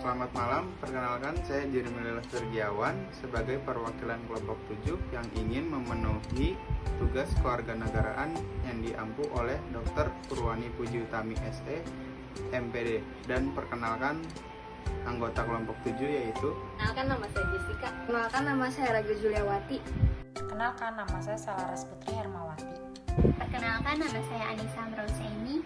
Selamat malam, perkenalkan saya Jeremy Sergiawan sebagai perwakilan kelompok 7 yang ingin memenuhi tugas kewarganegaraan yang diampu oleh Dr. Purwani Puji Utami SE, MPD. Dan perkenalkan anggota kelompok 7 yaitu Kenalkan nama saya Jessica. Kenalkan nama saya Raga Juliawati. Kenalkan nama saya Selaras Putri Hermawati. Perkenalkan nama saya Anissa Amrosaini.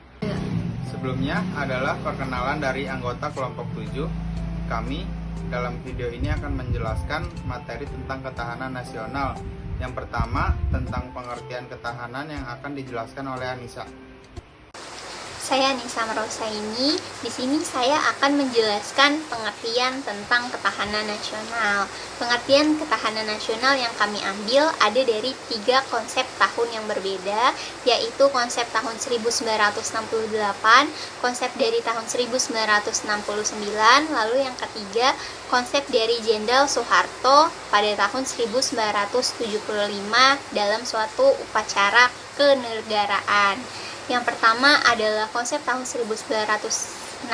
Sebelumnya adalah perkenalan dari anggota kelompok 7. Kami dalam video ini akan menjelaskan materi tentang ketahanan nasional. Yang pertama, tentang pengertian ketahanan yang akan dijelaskan oleh Anissa. Saya Anissa Amrosaini. Di sini saya akan menjelaskan pengertian tentang ketahanan nasional. Pengertian ketahanan nasional yang kami ambil ada dari 3 konsep tahun yang berbeda, yaitu konsep tahun 1968, konsep dari tahun 1969, lalu yang ketiga konsep dari Jenderal Soeharto pada tahun 1975 dalam suatu upacara kenegaraan. Yang pertama adalah konsep tahun 1968.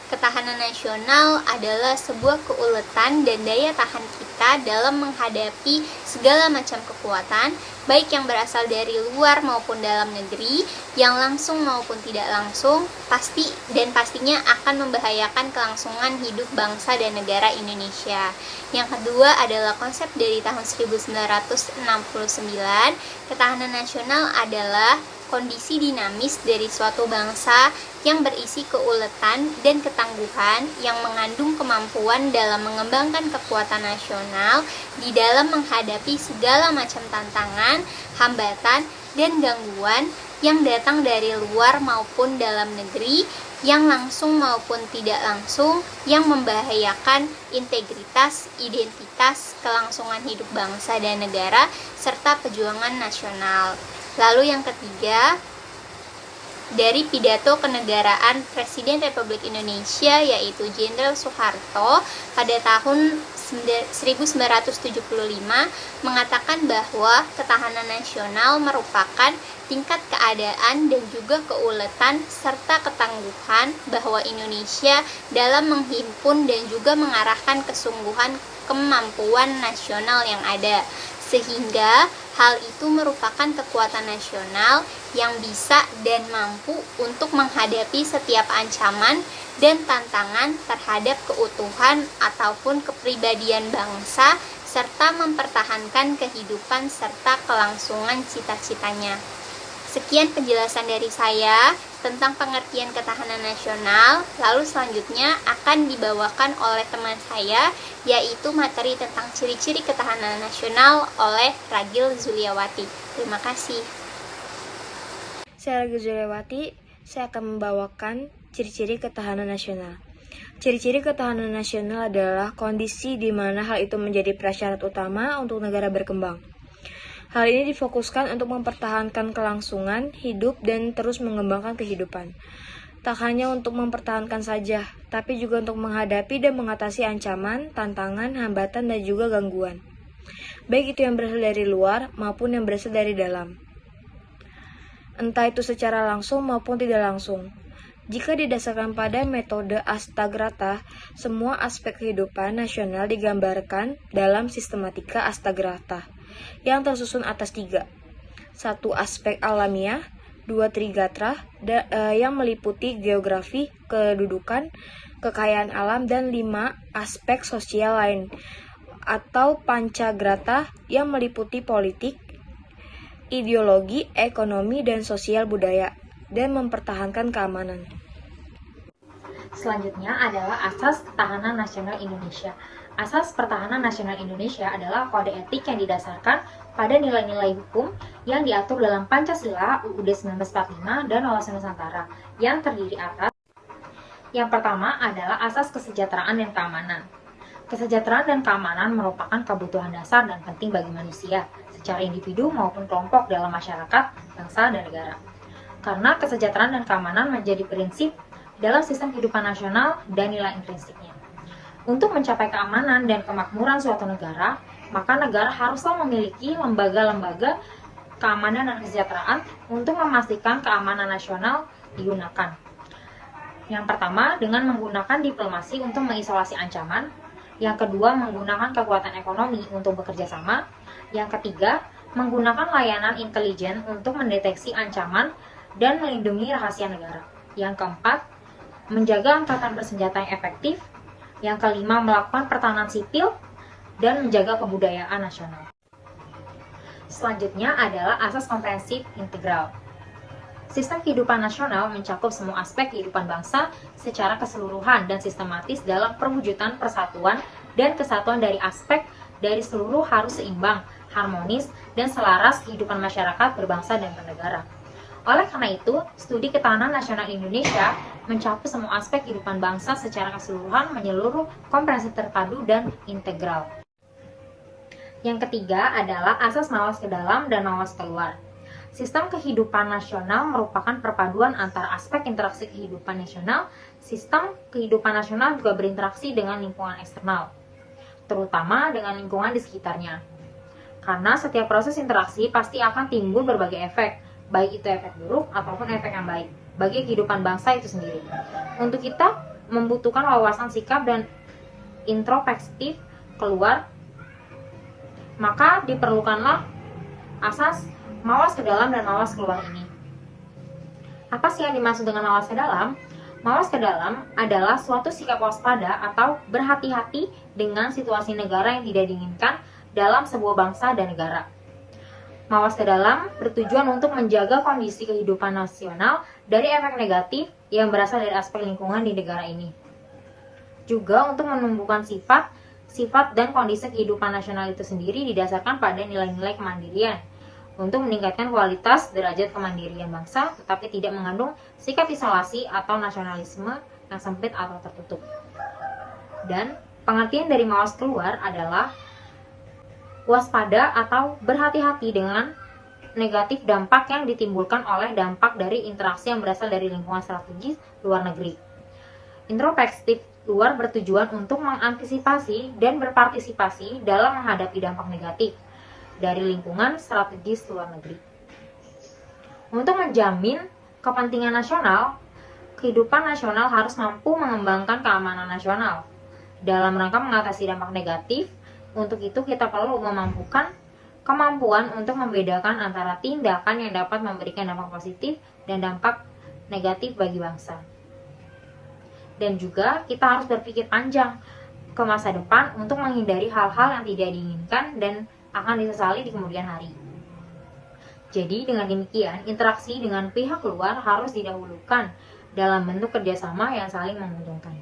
Ketahanan nasional adalah sebuah keuletan dan daya tahan kita dalam menghadapi segala macam kekuatan, baik yang berasal dari luar maupun dalam negeri, yang langsung maupun tidak langsung, pastinya akan membahayakan kelangsungan hidup bangsa dan negara Indonesia. Yang kedua adalah konsep dari tahun 1969. Ketahanan nasional adalah kondisi dinamis dari suatu bangsa yang berisi keuletan dan ketangguhan yang mengandung kemampuan dalam mengembangkan kekuatan nasional di dalam menghadapi segala macam tantangan, hambatan, dan gangguan yang datang dari luar maupun dalam negeri, yang langsung maupun tidak langsung, yang membahayakan integritas, identitas, kelangsungan hidup bangsa dan negara, serta perjuangan nasional. Lalu yang ketiga, dari pidato kenegaraan Presiden Republik Indonesia yaitu Jenderal Soeharto pada tahun 1975 mengatakan bahwa ketahanan nasional merupakan tingkat keadaan dan juga keuletan serta ketangguhan bahwa Indonesia dalam menghimpun dan juga mengarahkan kesungguhan kemampuan nasional yang ada, sehingga hal itu merupakan kekuatan nasional yang bisa dan mampu untuk menghadapi setiap ancaman dan tantangan terhadap keutuhan ataupun kepribadian bangsa, serta mempertahankan kehidupan serta kelangsungan cita-citanya. Sekian penjelasan dari saya tentang pengertian ketahanan nasional. Lalu selanjutnya akan dibawakan oleh teman saya, yaitu materi tentang ciri-ciri ketahanan nasional oleh Ragil Zuliawati. Terima kasih. Saya Ragil Zuliawati, saya akan membawakan ciri-ciri ketahanan nasional. Ciri-ciri ketahanan nasional adalah kondisi di mana hal itu menjadi prasyarat utama untuk negara berkembang. Hal ini difokuskan untuk mempertahankan kelangsungan hidup dan terus mengembangkan kehidupan. Tak hanya untuk mempertahankan saja, tapi juga untuk menghadapi dan mengatasi ancaman, tantangan, hambatan, dan juga gangguan. Baik itu yang berasal dari luar maupun yang berasal dari dalam. Entah itu secara langsung maupun tidak langsung. Jika didasarkan pada metode Astagrata, semua aspek kehidupan nasional digambarkan dalam sistematika Astagrata yang tersusun atas 3. 1 aspek alamiah, 2 trigatra yang meliputi geografi, kedudukan, kekayaan alam, dan 5 aspek sosial lain atau pancagrata yang meliputi politik, ideologi, ekonomi, dan sosial budaya, dan mempertahankan keamanan. Selanjutnya adalah Asas Ketahanan Nasional Indonesia. Asas Pertahanan Nasional Indonesia adalah kode etik yang didasarkan pada nilai-nilai hukum yang diatur dalam Pancasila, UUD 1945, dan Wawasan Nusantara yang terdiri atas. Yang pertama adalah asas kesejahteraan dan keamanan. Kesejahteraan dan keamanan merupakan kebutuhan dasar dan penting bagi manusia, secara individu maupun kelompok dalam masyarakat, bangsa, dan negara. Karena kesejahteraan dan keamanan menjadi prinsip dalam sistem kehidupan nasional dan nilai intrinsiknya. Untuk mencapai keamanan dan kemakmuran suatu negara, maka negara haruslah memiliki lembaga-lembaga keamanan dan kesejahteraan untuk memastikan keamanan nasional digunakan. Yang pertama, dengan menggunakan diplomasi untuk mengisolasi ancaman. Yang kedua, menggunakan kekuatan ekonomi untuk bekerja sama. Yang ketiga, menggunakan layanan intelijen untuk mendeteksi ancaman dan melindungi rahasia negara. Yang keempat, menjaga angkatan bersenjata yang efektif. Yang kelima, melakukan pertahanan sipil dan menjaga kebudayaan nasional. Selanjutnya adalah asas komprehensif integral. Sistem kehidupan nasional mencakup semua aspek kehidupan bangsa secara keseluruhan dan sistematis dalam perwujudan persatuan dan kesatuan dari aspek dari seluruh harus seimbang, harmonis, dan selaras kehidupan masyarakat berbangsa dan bernegara. Oleh karena itu, studi ketahanan nasional Indonesia mencakup semua aspek kehidupan bangsa secara keseluruhan, menyeluruh, komprehensif, terpadu, dan integral. Yang ketiga adalah asas mawas ke dalam dan mawas keluar. Sistem kehidupan nasional merupakan perpaduan antara aspek interaksi kehidupan nasional. Sistem kehidupan nasional juga berinteraksi dengan lingkungan eksternal, terutama dengan lingkungan di sekitarnya. Karena setiap proses interaksi pasti akan timbul berbagai efek, baik itu efek buruk ataupun efek yang baik, bagi kehidupan bangsa itu sendiri. Untuk kita membutuhkan wawasan sikap dan introspektif keluar, maka diperlukanlah asas mawas ke dalam dan mawas keluar ini. Apa sih yang dimaksud dengan mawas ke dalam? Mawas ke dalam adalah suatu sikap waspada atau berhati-hati dengan situasi negara yang tidak diinginkan dalam sebuah bangsa dan negara. Mawas ke dalam bertujuan untuk menjaga kondisi kehidupan nasional dari efek negatif yang berasal dari aspek lingkungan di negara ini. Juga untuk menumbuhkan sifat dan kondisi kehidupan nasional itu sendiri didasarkan pada nilai-nilai kemandirian, untuk meningkatkan kualitas derajat kemandirian bangsa, tetapi tidak mengandung sikap isolasi atau nasionalisme yang sempit atau tertutup. Dan pengertian dari mawas keluar adalah waspada atau berhati-hati dengan negatif dampak yang ditimbulkan oleh dampak dari interaksi yang berasal dari lingkungan strategis luar negeri. Introspektif luar bertujuan untuk mengantisipasi dan berpartisipasi dalam menghadapi dampak negatif dari lingkungan strategis luar negeri. Untuk menjamin kepentingan nasional, kehidupan nasional harus mampu mengembangkan keamanan nasional. Dalam rangka mengatasi dampak negatif, untuk itu kita perlu kemampuan untuk membedakan antara tindakan yang dapat memberikan dampak positif dan dampak negatif bagi bangsa. Dan juga kita harus berpikir panjang ke masa depan untuk menghindari hal-hal yang tidak diinginkan dan akan disesali di kemudian hari. Jadi dengan demikian, interaksi dengan pihak luar harus didahulukan dalam bentuk kerjasama yang saling menguntungkan.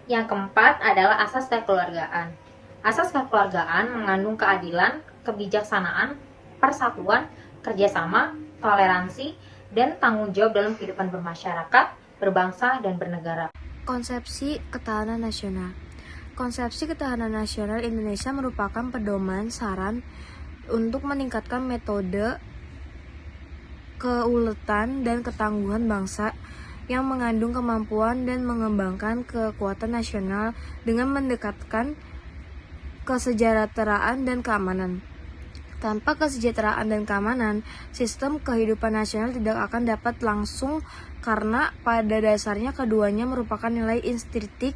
Yang keempat adalah asas kekeluargaan. Asas kekeluargaan mengandung keadilan, kebijaksanaan, persatuan, kerjasama, toleransi, dan tanggung jawab dalam kehidupan bermasyarakat, berbangsa, dan bernegara. Konsepsi ketahanan nasional. Konsepsi ketahanan nasional Indonesia merupakan pedoman saran untuk meningkatkan metode keuletan dan ketangguhan bangsa yang mengandung kemampuan dan mengembangkan kekuatan nasional dengan mendekatkan kesejahteraan dan keamanan. Tanpa kesejahteraan dan keamanan, sistem kehidupan nasional tidak akan dapat langsung karena pada dasarnya keduanya merupakan nilai instinktif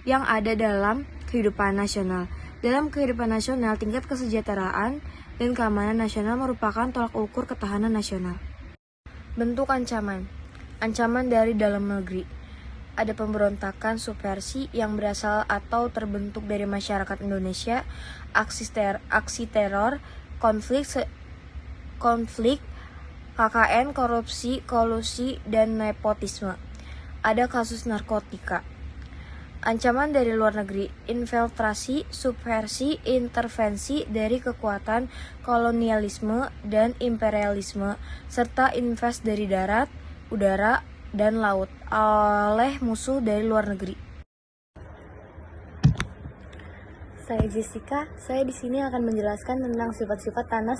yang ada dalam kehidupan nasional. Dalam kehidupan nasional, tingkat kesejahteraan dan keamanan nasional merupakan tolak ukur ketahanan nasional. Bentuk ancaman. Ancaman dari dalam negeri. Ada pemberontakan subversi yang berasal atau terbentuk dari masyarakat Indonesia, aksi teror, konflik, KKN, korupsi, kolusi, dan nepotisme. Ada kasus narkotika. Ancaman dari luar negeri, infiltrasi, subversi, intervensi dari kekuatan kolonialisme dan imperialisme, serta invasi dari darat, udara, dan laut oleh musuh dari luar negeri. Saya Jessica, saya di sini akan menjelaskan tentang sifat-sifat tanah.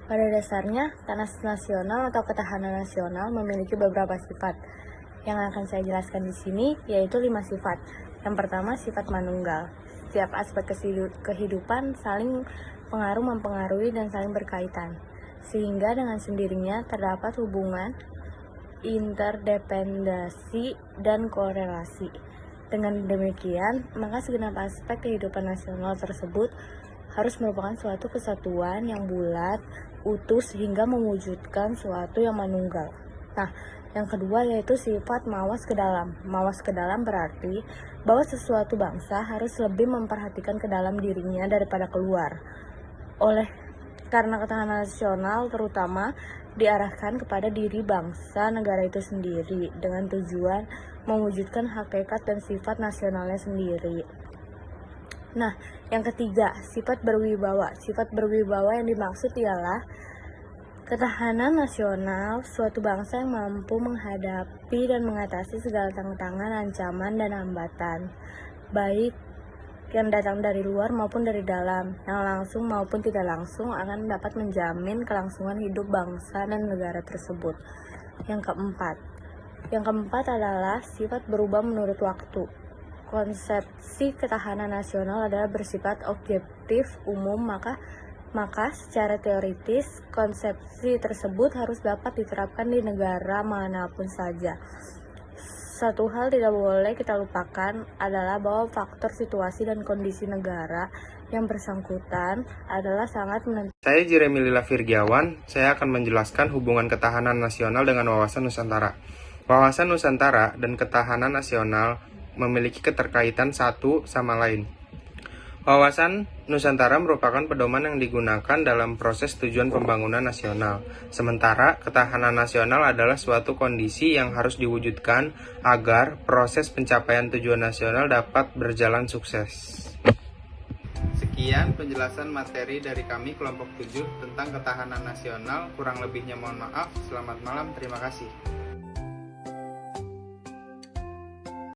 Pada dasarnya, tanah nasional atau ketahanan nasional memiliki beberapa sifat. Yang akan saya jelaskan di sini yaitu 5 sifat. Yang pertama, sifat manunggal. Setiap aspek kehidupan saling mempengaruhi dan saling berkaitan, sehingga dengan sendirinya terdapat hubungan interdependensi, dan korelasi. Dengan demikian, maka segenap aspek kehidupan nasional tersebut harus merupakan suatu kesatuan yang bulat, utuh sehingga mewujudkan suatu yang manunggal. Nah, yang kedua yaitu sifat mawas ke dalam. Mawas ke dalam berarti bahwa sesuatu bangsa harus lebih memperhatikan ke dalam dirinya daripada keluar. Karena ketahanan nasional terutama diarahkan kepada diri bangsa negara itu sendiri dengan tujuan mewujudkan hakikat dan sifat nasionalnya sendiri. Nah, yang ketiga, sifat berwibawa. Sifat berwibawa yang dimaksud ialah ketahanan nasional suatu bangsa yang mampu menghadapi dan mengatasi segala tantangan, ancaman, dan hambatan, baik yang datang dari luar maupun dari dalam, yang langsung maupun tidak langsung akan dapat menjamin kelangsungan hidup bangsa dan negara tersebut. Yang keempat adalah sifat berubah menurut waktu. Konsepsi ketahanan nasional adalah bersifat objektif umum, maka secara teoritis konsepsi tersebut harus dapat diterapkan di negara manapun saja. Satu hal tidak boleh kita lupakan adalah bahwa faktor situasi dan kondisi negara yang bersangkutan adalah sangat menentukan. Saya Jeremy Lila Firgiawan, saya akan menjelaskan hubungan ketahanan nasional dengan wawasan Nusantara. Wawasan Nusantara dan ketahanan nasional memiliki keterkaitan satu sama lain. Wawasan Nusantara merupakan pedoman yang digunakan dalam proses tujuan pembangunan nasional. Sementara ketahanan nasional adalah suatu kondisi yang harus diwujudkan agar proses pencapaian tujuan nasional dapat berjalan sukses. Sekian penjelasan materi dari kami kelompok 7 tentang ketahanan nasional. Kurang lebihnya mohon maaf. Selamat malam, terima kasih.